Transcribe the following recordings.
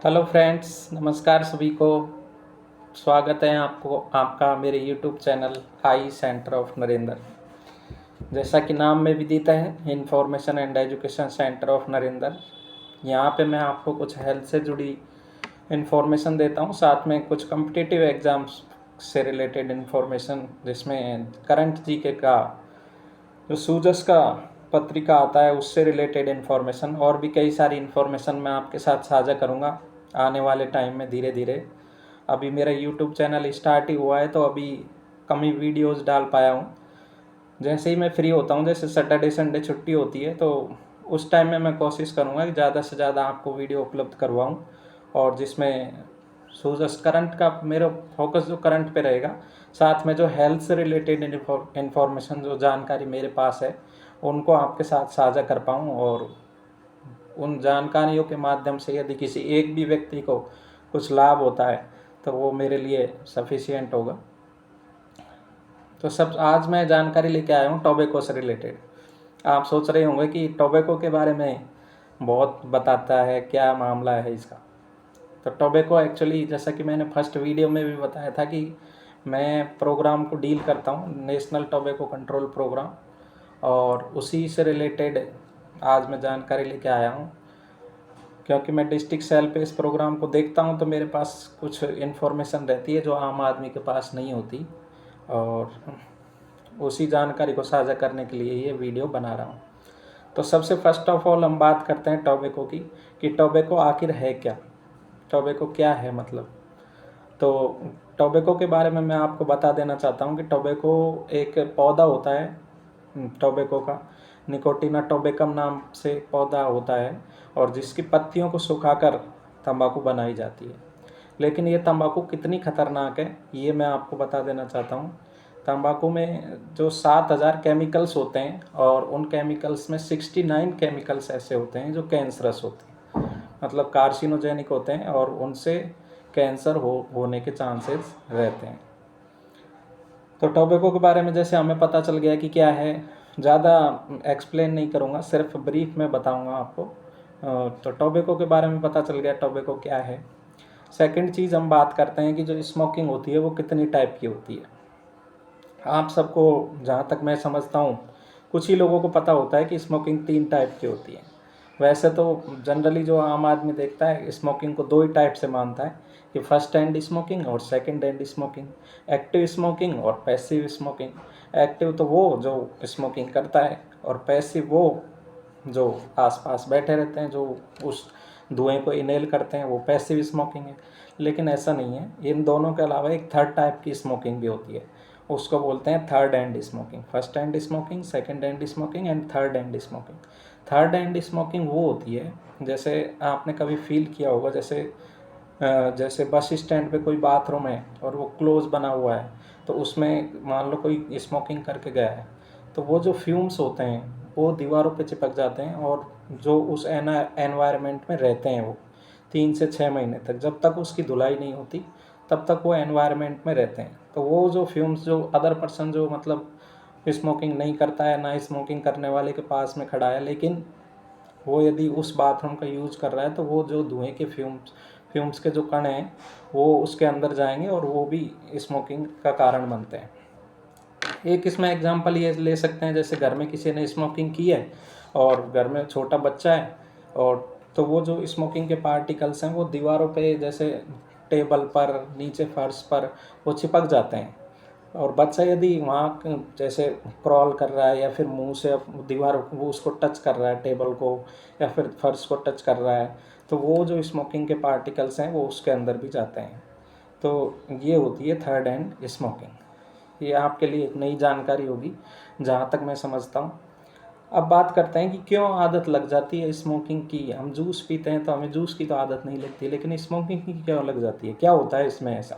Hello friends, नमस्कार सभी को। स्वागत है आपका मेरे YouTube channel I centre of Narendra. जैसा कि नाम में विदित है, information and education centre of Narendra. यहाँ पे मैं आपको कुछ हेल्थ से जुड़ी इन्फॉर्मेशन देता हूँ, साथ में कुछ कम्पिटिटिव एग्ज़ाम्स से रिलेटेड इन्फॉर्मेशन, जिसमें करंट जीके का जो सूजस का पत्रिका आता है उससे रिलेटेड इन्फॉर्मेशन और भी कई सारी इन्फॉर्मेशन मैं आपके साथ साझा करूँगा आने वाले टाइम में धीरे धीरे। अभी मेरा यूट्यूब चैनल स्टार्ट ही हुआ है तो अभी कम ही वीडियोज़ डाल पाया हूँ। जैसे ही मैं फ्री होता हूँ, जैसे सैटरडे संडे छुट्टी होती है, तो उस टाइम में मैं कोशिश करूँगा कि ज़्यादा से ज़्यादा आपको वीडियो उपलब्ध करवाऊँ, और जिसमें सूजस करंट का मेरा फोकस जो करंट पे रहेगा, साथ में जो हेल्थ से रिलेटेड इन्फॉर्मेशन जो जानकारी मेरे पास है उनको आपके साथ साझा कर पाऊँ, और उन जानकारियों के माध्यम से यदि किसी एक भी व्यक्ति को कुछ लाभ होता है तो वो मेरे लिए सफिशिएंट होगा। तो सब आज मैं जानकारी लेके आया हूँ टोबैको से रिलेटेड। आप सोच रहे होंगे कि टोबैको के बारे में बहुत बताता है, क्या मामला है इसका। तो टोबैको एक्चुअली, जैसा कि मैंने फर्स्ट वीडियो में भी बताया था कि मैं प्रोग्राम को डील करता हूँ, नेशनल टोबैको कंट्रोल प्रोग्राम, और उसी से रिलेटेड आज मैं जानकारी लेके आया हूँ। क्योंकि मैं डिस्ट्रिक्ट सेल पे इस प्रोग्राम को देखता हूँ तो मेरे पास कुछ इन्फॉर्मेशन रहती है जो आम आदमी के पास नहीं होती, और उसी जानकारी को साझा करने के लिए ये वीडियो बना रहा हूँ। तो सबसे फर्स्ट ऑफ ऑल हम बात करते हैं टोबैको की, कि टोबैको आखिर है क्या, टोबैको क्या है मतलब। तो टोबैको के बारे में मैं आपको बता देना चाहता हूँ कि टोबैको एक पौधा होता है, टोबैको का निकोटिना टोबैकम नाम से पौधा होता है, और जिसकी पत्तियों को सुखाकर तंबाकू बनाई जाती है। लेकिन ये तंबाकू कितनी खतरनाक है ये मैं आपको बता देना चाहता हूँ। तंबाकू में जो 7,000 केमिकल्स होते हैं, और उन केमिकल्स में 69 केमिकल्स ऐसे होते हैं जो कैंसरस होते हैं, मतलब कार्सिनोजेनिक होते हैं, और उनसे कैंसर होने के चांसेस रहते हैं। तो टोबैको के बारे में जैसे हमें पता चल गया कि क्या है, ज़्यादा एक्सप्लेन नहीं करूँगा, सिर्फ ब्रीफ में बताऊँगा आपको। तो टोबैको के बारे में पता चल गया टोबैको क्या है। सेकंड चीज़ हम बात करते हैं कि जो स्मोकिंग होती है वो कितनी टाइप की होती है। आप सबको, जहाँ तक मैं समझता हूँ, कुछ ही लोगों को पता होता है कि स्मोकिंग 3 टाइप की होती है। वैसे तो जनरली जो आम आदमी देखता है स्मोकिंग को 2 ही टाइप से मानता है, कि फर्स्ट हैंड स्मोकिंग और second hand smoking, active smoking और पैसिव स्मोकिंग। एक्टिव तो वो जो स्मोकिंग करता है, और पैसिव वो जो आसपास बैठे रहते हैं, जो उस धुएं को इनहेल करते हैं, वो पैसिव स्मोकिंग है। लेकिन ऐसा नहीं है, इन दोनों के अलावा एक थर्ड टाइप की स्मोकिंग भी होती है, उसको बोलते हैं third hand smoking. First hand smoking, second hand smoking and third hand smoking. Third hand smoking वो होती है, जैसे आपने कभी फील किया होगा, जैसे बस स्टैंड पे कोई बाथरूम है और वो क्लोज बना हुआ है, तो उसमें मान लो कोई स्मोकिंग करके गया है, तो वो जो फ्यूम्स होते हैं वो दीवारों पे चिपक जाते हैं, और जो उस एनवायरनमेंट में रहते हैं वो 3 से 6 महीने तक, जब तक उसकी धुलाई नहीं होती तब तक वो एनवायरनमेंट में रहते हैं। तो वो जो फ्यूम्स, जो अदर पर्सन जो मतलब स्मोकिंग नहीं करता है, ना स्मोकिंग करने वाले के पास में खड़ा है, लेकिन वो यदि उस बाथरूम का यूज कर रहा है, तो वो जो धुएं के फ्यूम्स के जो कण हैं वो उसके अंदर जाएंगे, और वो भी स्मोकिंग का कारण बनते हैं। एक इसमें एग्जांपल ये ले सकते हैं, जैसे घर में किसी ने स्मोकिंग की है और घर में छोटा बच्चा है, और तो वो जो स्मोकिंग के पार्टिकल्स हैं वो दीवारों पे, जैसे टेबल पर, नीचे फर्श पर वो चिपक जाते हैं। और बच्चा यदि वहाँ जैसे क्रॉल कर रहा है, या फिर मुंह से दीवार वो उसको टच कर रहा है, टेबल को या फिर फर्श को टच कर रहा है, तो वो जो स्मोकिंग के पार्टिकल्स हैं वो उसके अंदर भी जाते हैं। तो ये होती है थर्ड हैंड स्मोकिंग। ये आपके लिए एक नई जानकारी होगी जहाँ तक मैं समझता हूँ। अब बात करते हैं कि क्यों आदत लग जाती है स्मोकिंग की। हम जूस पीते हैं तो हमें जूस की तो आदत नहीं लगती, लेकिन स्मोकिंग की क्यों लग जाती है, क्या होता है इसमें ऐसा।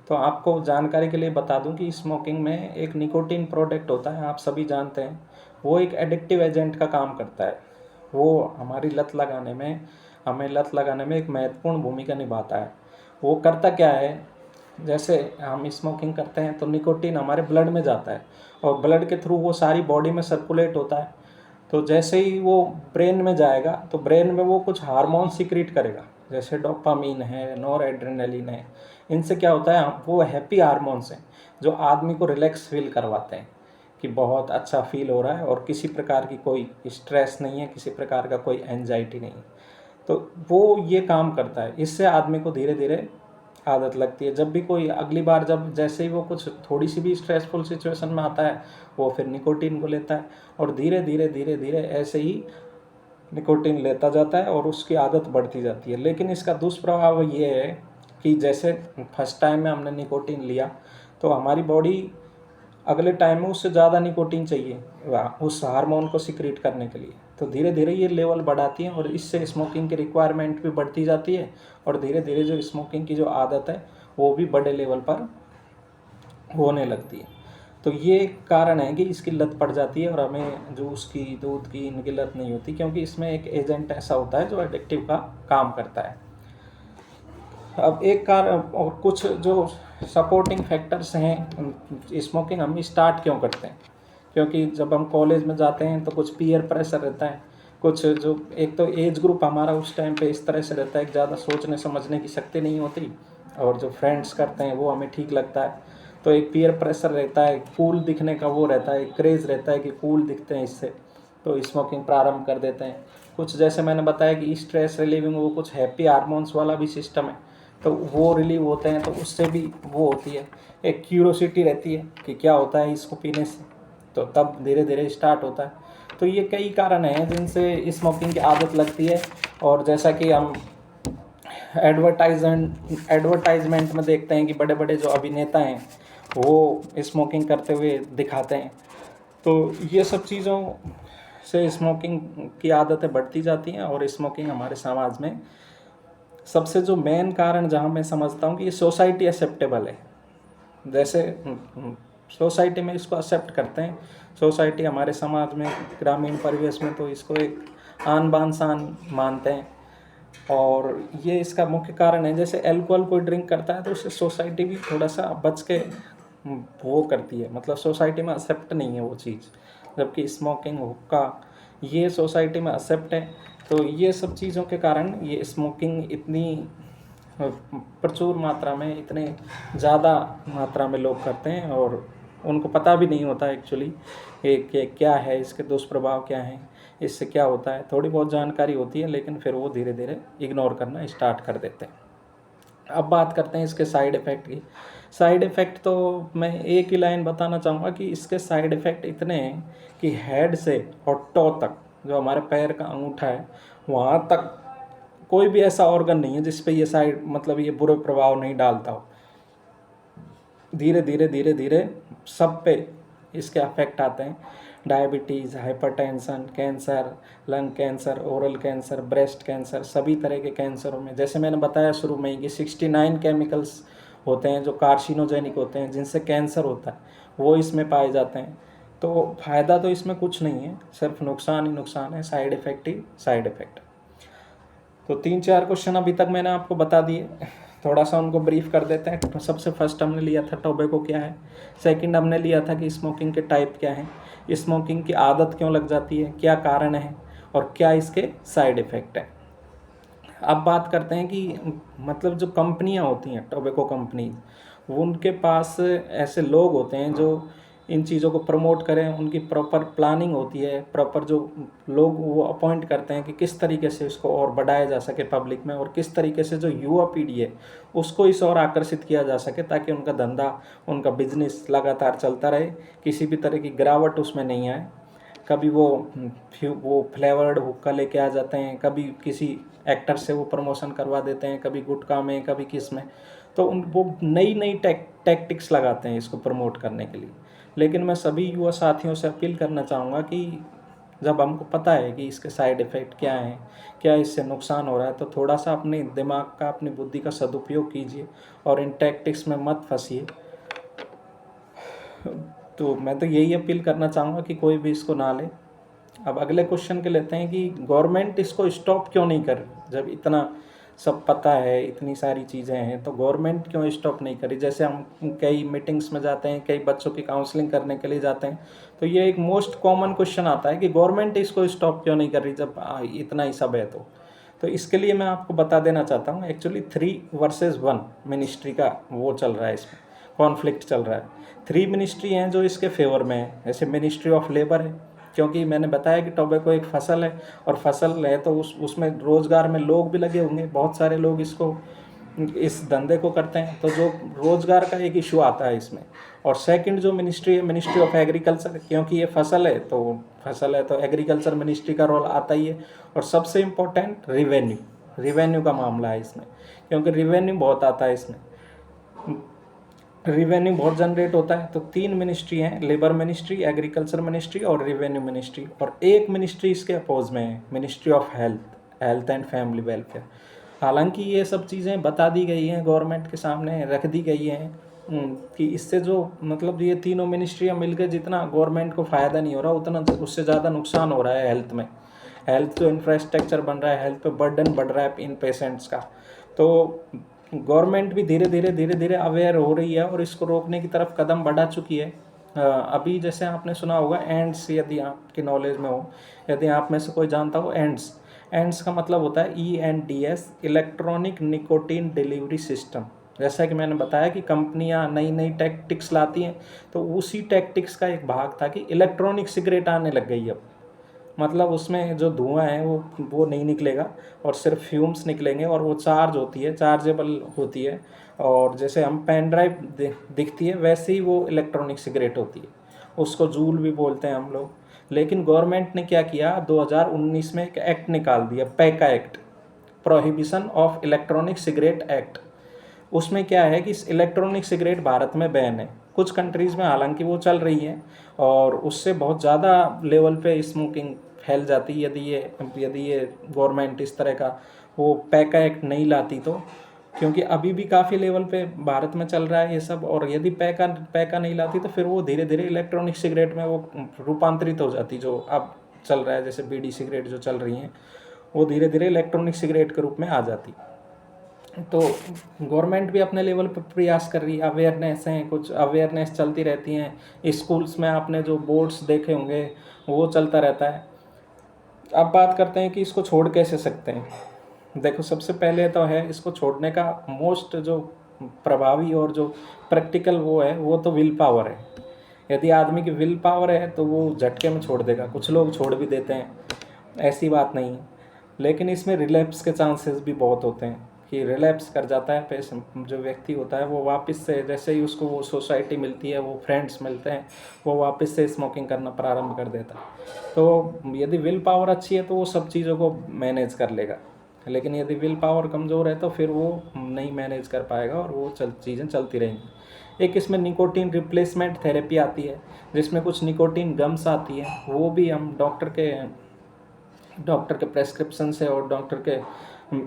तो आपको जानकारी के लिए बता दूं कि स्मोकिंग में एक निकोटीन प्रोडक्ट होता है, आप सभी जानते हैं। वो एक एडिक्टिव एजेंट का काम करता है। वो हमारी लत लगाने में, हमें लत लगाने में एक महत्वपूर्ण भूमिका निभाता है। वो करता क्या है, जैसे हम स्मोकिंग करते हैं तो निकोटीन हमारे ब्लड में जाता है, और ब्लड के थ्रू वो सारी बॉडी में सर्कुलेट होता है। तो जैसे ही वो ब्रेन में जाएगा तो ब्रेन में वो कुछ हार्मोन सिक्रीट करेगा, जैसे डोपामीन है, नॉर एड्रेनलिन है। इनसे क्या होता है, वो हैप्पी हार्मोन्स हैं जो आदमी को रिलैक्स फील करवाते हैं कि बहुत अच्छा फील हो रहा है और किसी प्रकार की कोई स्ट्रेस नहीं है, किसी प्रकार का कोई एंजाइटी नहीं है। तो वो ये काम करता है, इससे आदमी को धीरे धीरे आदत लगती है। जब भी कोई अगली बार जब जैसे ही वो कुछ थोड़ी सी भी स्ट्रेसफुल सिचुएशन में आता है, वो फिर निकोटीन को लेता है और धीरे धीरे धीरे धीरे ऐसे ही निकोटीन लेता जाता है और उसकी आदत बढ़ती जाती है। लेकिन इसका दुष्प्रभाव ये है कि जैसे फर्स्ट टाइम में हमने निकोटीन लिया तो हमारी बॉडी अगले टाइम में उससे ज़्यादा निकोटीन चाहिए उस हार्मोन को सिक्रीट करने के लिए, तो धीरे धीरे ये लेवल बढ़ाती है और इससे स्मोकिंग की रिक्वायरमेंट भी बढ़ती जाती है और धीरे धीरे जो स्मोकिंग की जो आदत है वो भी बड़े लेवल पर होने लगती है। तो ये कारण है कि इसकी लत पड़ जाती है और हमें जो उसकी दूध की इनकी लत नहीं होती, क्योंकि इसमें एक एजेंट ऐसा होता है जो एडिक्टिव का काम करता है। अब एक कारण और कुछ जो सपोर्टिंग फैक्टर्स हैं, स्मोकिंग हम स्टार्ट क्यों करते हैं, क्योंकि जब हम कॉलेज में जाते हैं तो कुछ पीयर प्रेशर रहता है, कुछ जो एक तो एज ग्रुप हमारा उस टाइम पे इस तरह से रहता है कि ज़्यादा सोचने समझने की शक्ति नहीं होती और जो फ्रेंड्स करते हैं वो हमें ठीक लगता है, तो एक पीयर प्रेशर रहता है, कूल दिखने का वो रहता है, क्रेज़ रहता है कि कूल दिखते हैं इससे, तो स्मोकिंग प्रारंभ कर देते हैं। कुछ जैसे मैंने बताया कि स्ट्रेस रिलीविंग वो कुछ हैप्पी हार्मोन्स वाला भी सिस्टम है, तो वो रिलीव होते हैं, तो उससे भी वो होती है, एक क्यूरोसिटी रहती है कि क्या होता है इसको पीने से, तो तब धीरे धीरे स्टार्ट होता है। तो ये कई कारण हैं जिनसे स्मोकिंग की आदत लगती है। और जैसा कि हम एडवर्टाइजमेंट में देखते हैं कि बड़े बड़े जो अभिनेता हैं वो स्मोकिंग करते हुए दिखाते हैं, तो ये सब चीज़ों से स्मोकिंग की आदतें बढ़ती जाती हैं और स्मोकिंग हमारे समाज में सबसे जो मेन कारण जहाँ मैं समझता हूँ कि ये सोसाइटी एक्सेप्टेबल है। जैसे सोसाइटी में इसको एक्सेप्ट करते हैं, सोसाइटी हमारे समाज में ग्रामीण परिवेश में तो इसको एक आन बान शान मानते हैं और ये इसका मुख्य कारण है। जैसे अल्कोहल कोई ड्रिंक करता है तो उससे सोसाइटी भी थोड़ा सा बच के वो करती है, मतलब सोसाइटी में एक्सेप्ट नहीं है वो चीज़, जबकि स्मोकिंग हुक्का ये सोसाइटी में एक्सेप्ट है। तो ये सब चीज़ों के कारण ये स्मोकिंग इतनी प्रचुर मात्रा में, इतने ज़्यादा मात्रा में लोग करते हैं और उनको पता भी नहीं होता एक्चुअली कि क्या है, इसके दुष्प्रभाव क्या हैं, इससे क्या होता है। थोड़ी बहुत जानकारी होती है लेकिन फिर वो धीरे धीरे इग्नोर करना स्टार्ट कर देते हैं। अब बात करते हैं इसके साइड इफ़ेक्ट की। साइड इफ़ेक्ट तो मैं एक ही लाइन बताना चाहूँगा कि इसके साइड इफ़ेक्ट इतने हैं कि हेड से और टो तक, जो हमारे पैर का अंगूठा है वहाँ तक कोई भी ऐसा ऑर्गन नहीं है जिस पे ये साइड मतलब ये बुरे प्रभाव नहीं डालता हो। धीरे धीरे धीरे धीरे सब पे इसके अफेक्ट आते हैं। Diabetes, hypertension, cancer, lung cancer, oral cancer, breast cancer, सभी तरह के कैंसरों में, जैसे मैंने बताया शुरू में ही कि 69 केमिकल्स होते हैं जो कार्सिनोजेनिक होते हैं जिनसे कैंसर होता है, वो इसमें पाए जाते हैं। तो फ़ायदा तो इसमें कुछ नहीं है, सिर्फ नुकसान ही नुकसान है, साइड इफ़ेक्ट ही साइड इफ़ेक्ट। तो 3-4 क्वेश्चन अभी तक मैंने आपको बता दिए, थोड़ा सा उनको ब्रीफ कर देते हैं। तो सबसे फर्स्ट हमने लिया था टोबैको क्या है, सेकंड हमने लिया था कि स्मोकिंग के टाइप क्या हैं, स्मोकिंग की आदत क्यों लग जाती है, क्या कारण है और क्या इसके साइड इफ़ेक्ट है। अब बात करते हैं कि मतलब जो कंपनियां होती हैं टोबैको कंपनीज, वो उनके पास ऐसे लोग होते हैं जो इन चीज़ों को प्रमोट करें, उनकी प्रॉपर प्लानिंग होती है, प्रॉपर जो लोग वो अपॉइंट करते हैं कि किस तरीके से इसको और बढ़ाया जा सके पब्लिक में और किस तरीके से जो युवा पीढ़ी है उसको इस और आकर्षित किया जा सके ताकि उनका धंधा, उनका बिजनेस लगातार चलता रहे, किसी भी तरह की गिरावट उसमें नहीं आए। कभी वो फ्लेवर्ड हुक्का लेके आ जाते हैं, कभी किसी एक्टर से वो प्रमोशन करवा देते हैं, कभी गुटखा में, कभी किस में, तो वो नई नई टैक्टिक्स लगाते हैं इसको प्रमोट करने के लिए। लेकिन मैं सभी युवा साथियों से अपील करना चाहूँगा कि जब हमको पता है कि इसके साइड इफ़ेक्ट क्या हैं, क्या इससे नुकसान हो रहा है, तो थोड़ा सा अपने दिमाग का, अपनी बुद्धि का सदुपयोग कीजिए और इन टैक्टिक्स में मत फंसिए। तो मैं तो यही अपील करना चाहूँगा कि कोई भी इसको ना ले। अब अगले क्वेश्चन के लेते हैं कि गवर्नमेंट इसको स्टॉप क्यों नहीं कर रही, जब इतना सब पता है, इतनी सारी चीज़ें हैं, तो गवर्नमेंट क्यों स्टॉप नहीं करी। जैसे हम कई मीटिंग्स में जाते हैं, कई बच्चों की काउंसलिंग करने के लिए जाते हैं, तो ये एक मोस्ट कॉमन क्वेश्चन आता है कि गवर्नमेंट इसको स्टॉप क्यों नहीं कर रही जब इतना ही सब है। तो इसके लिए मैं आपको बता देना चाहता हूँ, एक्चुअली 3 वर्सेस 1 मिनिस्ट्री का वो चल रहा है, इसमें कॉन्फ्लिक्ट चल रहा है। 3 मिनिस्ट्री हैं जो इसके फेवर में है। जैसे मिनिस्ट्री ऑफ लेबर है, क्योंकि मैंने बताया कि टोबैको एक फसल है, और फसल है तो उसमें रोज़गार में लोग भी लगे होंगे, बहुत सारे लोग इस धंधे को करते हैं, तो जो रोज़गार का एक इशू आता है इसमें। और सेकंड जो मिनिस्ट्री है, मिनिस्ट्री ऑफ एग्रीकल्चर, क्योंकि ये फसल है तो एग्रीकल्चर मिनिस्ट्री का रोल आता ही है। और सबसे इम्पोर्टेंट रिवेन्यू का मामला है इसमें, क्योंकि रिवेन्यू बहुत आता है इसमें, रिवेन्यू बहुत जनरेट होता है। तो 3 मिनिस्ट्री हैं, लेबर मिनिस्ट्री, एग्रीकल्चर मिनिस्ट्री और रिवेन्यू मिनिस्ट्री। और एक मिनिस्ट्री इसके अपोज में है, ministry of health and family welfare. हालांकि ये सब चीज़ें बता दी गई हैं, गवर्नमेंट के सामने रख दी गई हैं कि इससे जो मतलब ये तीनों मिनिस्ट्रियाँ मिलकर जितना गवर्नमेंट को फ़ायदा नहीं हो रहा, उतना उससे ज़्यादा नुकसान हो रहा है हेल्थ में। हेल्थ जो इंफ्रास्ट्रक्चर बन रहा है, हेल्थ पे बर्डन बढ़ रहा है इन पेशेंट्स का। तो गवर्नमेंट भी धीरे धीरे अवेयर हो रही है और इसको रोकने की तरफ कदम बढ़ा चुकी है। अभी जैसे आपने सुना होगा एंड्स, यदि आपकी नॉलेज में हो, यदि आप में से कोई जानता हो एंड्स का मतलब होता है ENDS, electronic nicotine delivery system. जैसा कि मैंने बताया कि कंपनियां नई नई टैक्टिक्स लाती हैं, तो उसी टैक्टिक्स का एक भाग था कि इलेक्ट्रॉनिक सिगरेट आने लग गई अब। मतलब उसमें जो धुआं है वो नहीं निकलेगा, और सिर्फ फ्यूम्स निकलेंगे, और वो चार्जेबल होती है, और जैसे हम पेन ड्राइव दिखती है वैसे ही वो इलेक्ट्रॉनिक सिगरेट होती है, उसको जूल भी बोलते हैं हम लोग। लेकिन गवर्नमेंट ने क्या किया, 2019 में एक एक्ट निकाल दिया, Paika act, prohibition of electronic cigarette act. उसमें क्या है कि इलेक्ट्रॉनिक सिगरेट भारत में बैन है, कुछ कंट्रीज़ में हालांकि वो चल रही है, और उससे बहुत ज़्यादा लेवल पे स्मोकिंग फैल जाती है यदि ये गवर्नमेंट इस तरह का वो पैका एक्ट नहीं लाती तो। क्योंकि अभी भी काफ़ी लेवल पे भारत में चल रहा है ये सब, और यदि पैका नहीं लाती तो फिर वो धीरे धीरे इलेक्ट्रॉनिक सिगरेट में वो रूपांतरित हो जाती, जो अब चल रहा है जैसे बीड़ी सिगरेट जो चल रही हैं, वो धीरे धीरे इलेक्ट्रॉनिक सिगरेट के रूप में आ जाती। तो गवर्नमेंट भी अपने लेवल पर प्रयास कर रही है, अवेयरनेस हैं, कुछ अवेयरनेस चलती रहती हैं, स्कूल्स में आपने जो बोर्ड्स देखे होंगे वो चलता रहता है। अब बात करते हैं कि इसको छोड़ कैसे सकते हैं। देखो, सबसे पहले तो है इसको छोड़ने का मोस्ट जो प्रभावी और जो प्रैक्टिकल वो तो विल पावर है। यदि आदमी की विल पावर है तो वो झटके में छोड़ देगा, कुछ लोग छोड़ भी देते हैं, ऐसी बात नहीं है। लेकिन इसमें रिलैप्स के चांसेस भी बहुत होते हैं कि रिलैप्स कर जाता है पेशेंट, जो व्यक्ति होता है वो वापस से, जैसे ही उसको वो सोसाइटी मिलती है, वो फ्रेंड्स मिलते हैं, वो वापस से स्मोकिंग करना प्रारंभ कर देता है। तो यदि विल पावर अच्छी है तो वो सब चीज़ों को मैनेज कर लेगा, लेकिन यदि विल पावर कमज़ोर है तो फिर वो नहीं मैनेज कर पाएगा और वो चीज़ें चलती रहेंगी। एक इसमें निकोटीन रिप्लेसमेंट थेरेपी आती है, जिसमें कुछ निकोटीन गम्स आती है, वो भी हम डॉक्टर के प्रेस्क्रिप्शन से और डॉक्टर के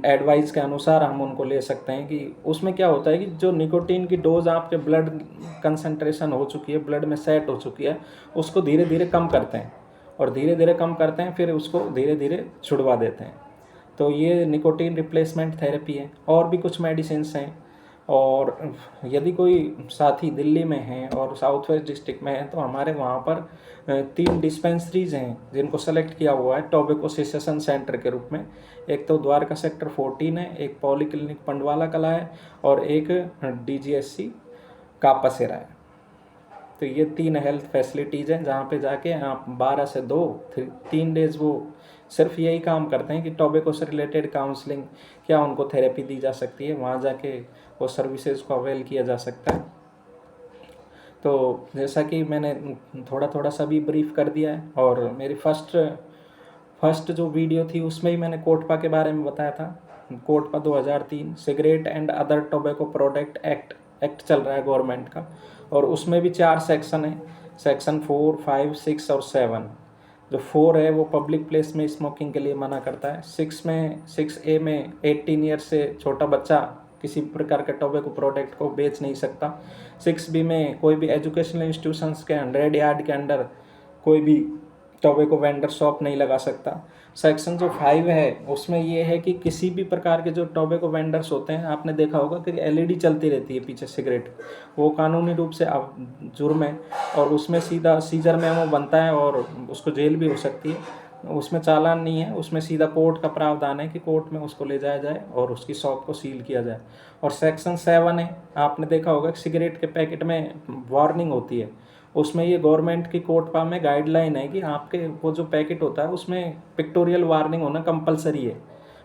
एडवाइस के अनुसार हम उनको ले सकते हैं। कि उसमें क्या होता है कि जो निकोटीन की डोज आपके ब्लड कंसंट्रेशन हो चुकी है, ब्लड में सेट हो चुकी है, उसको धीरे धीरे कम करते हैं, और धीरे धीरे कम करते हैं, फिर उसको धीरे धीरे छुड़वा देते हैं। तो ये निकोटीन रिप्लेसमेंट थेरेपी है। और भी कुछ मेडिसिन्स हैं। और यदि कोई साथी दिल्ली में है और साउथ वेस्ट डिस्ट्रिक्ट में है तो हमारे वहाँ पर 3 डिस्पेंसरीज हैं जिनको सेलेक्ट किया हुआ है टोबैको सेसेशन सेंटर के रूप में। एक तो द्वारका सेक्टर 14 है, एक पॉलीक्लिनिक पंडवाला कला है, और एक DGSC कापासेरा है। तो ये 3 हेल्थ फैसिलिटीज़ हैं जहाँ पे जाके आप 12 से 2 3 डेज़ वो सिर्फ यही काम करते हैं कि टोबैको से रिलेटेड काउंसलिंग, क्या उनको थेरेपी दी जा सकती है, वहाँ जाके वो सर्विसेज को अवेल किया जा सकता है। तो जैसा कि मैंने थोड़ा थोड़ा सा भी ब्रीफ कर दिया है, और मेरी फर्स्ट जो वीडियो थी उसमें ही मैंने कोटपा के बारे में बताया था। COTPA 2003 cigarette and other tobacco product act चल रहा है गवर्नमेंट का, और उसमें भी 4 सेक्शन है, सेक्शन 4, 5, 6 और 7। जो 4 है वो पब्लिक प्लेस में स्मोकिंग के लिए मना करता है। 6A में 18 ईयर से छोटा बच्चा किसी प्रकार के टोबैको प्रोडक्ट को बेच नहीं सकता। 6B में कोई भी एजुकेशनल इंस्टीट्यूशंस के 100 यार्ड के अंदर कोई भी टोबैको वेंडर शॉप नहीं लगा सकता। सेक्शन जो 5 है उसमें ये है कि किसी भी प्रकार के जो टोबैको वेंडर्स होते हैं, आपने देखा होगा कि एलईडी चलती रहती है पीछे सिगरेट, वो कानूनी रूप से जुर्म है और उसमें सीधा सीजर मेमो बनता है और उसको जेल भी हो सकती है। उसमें चालान नहीं है, उसमें सीधा कोर्ट का प्रावधान है कि कोर्ट में उसको ले जाया जाए और उसकी शॉप को सील किया जाए। और सेक्शन 7 है, आपने देखा होगा कि सिगरेट के पैकेट में वार्निंग होती है, उसमें ये गवर्नमेंट की कोर्ट में गाइडलाइन है कि आपके वो जो पैकेट होता है उसमें पिक्टोरियल वार्निंग होना कंपलसरी है,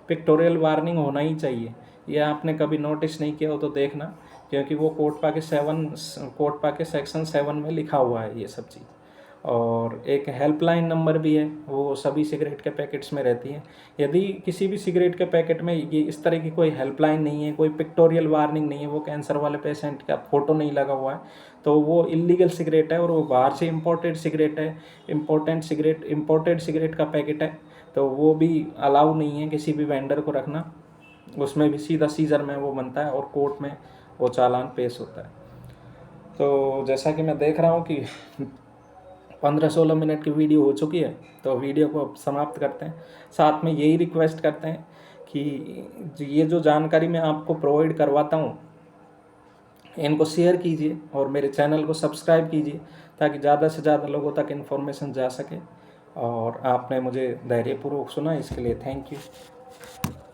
पिक्टोरियल वार्निंग होना ही चाहिए। ये आपने कभी नोटिस नहीं किया हो तो देखना, क्योंकि वो कोर्ट पा के सेक्शन 7 में लिखा हुआ है ये सब चीज़। और एक हेल्पलाइन नंबर भी है, वो सभी सिगरेट के पैकेट्स में रहती है। यदि किसी भी सिगरेट के पैकेट में ये इस तरह की कोई हेल्पलाइन नहीं है, कोई पिक्टोरियल वार्निंग नहीं है, वो कैंसर वाले पेशेंट का फ़ोटो नहीं लगा हुआ है, तो वो इलीगल सिगरेट है और वो बाहर से इम्पोर्टेड सिगरेट है, इम्पोर्टेड सिगरेट का पैकेट है, तो वो भी अलाउ नहीं है किसी भी वेंडर को रखना। उसमें भी सीधा सीजर में वो बनता है और कोर्ट में वो चालान पेश होता है। तो जैसा कि मैं देख रहा हूँ कि 15-16 मिनट की वीडियो हो चुकी है, तो वीडियो को अब समाप्त करते हैं। साथ में यही रिक्वेस्ट करते हैं कि ये जो जानकारी मैं आपको प्रोवाइड करवाता हूँ, इनको शेयर कीजिए और मेरे चैनल को सब्सक्राइब कीजिए, ताकि ज़्यादा से ज़्यादा लोगों तक इन्फॉर्मेशन जा सके। और आपने मुझे धैर्यपूर्वक सुना, इसके लिए थैंक यू।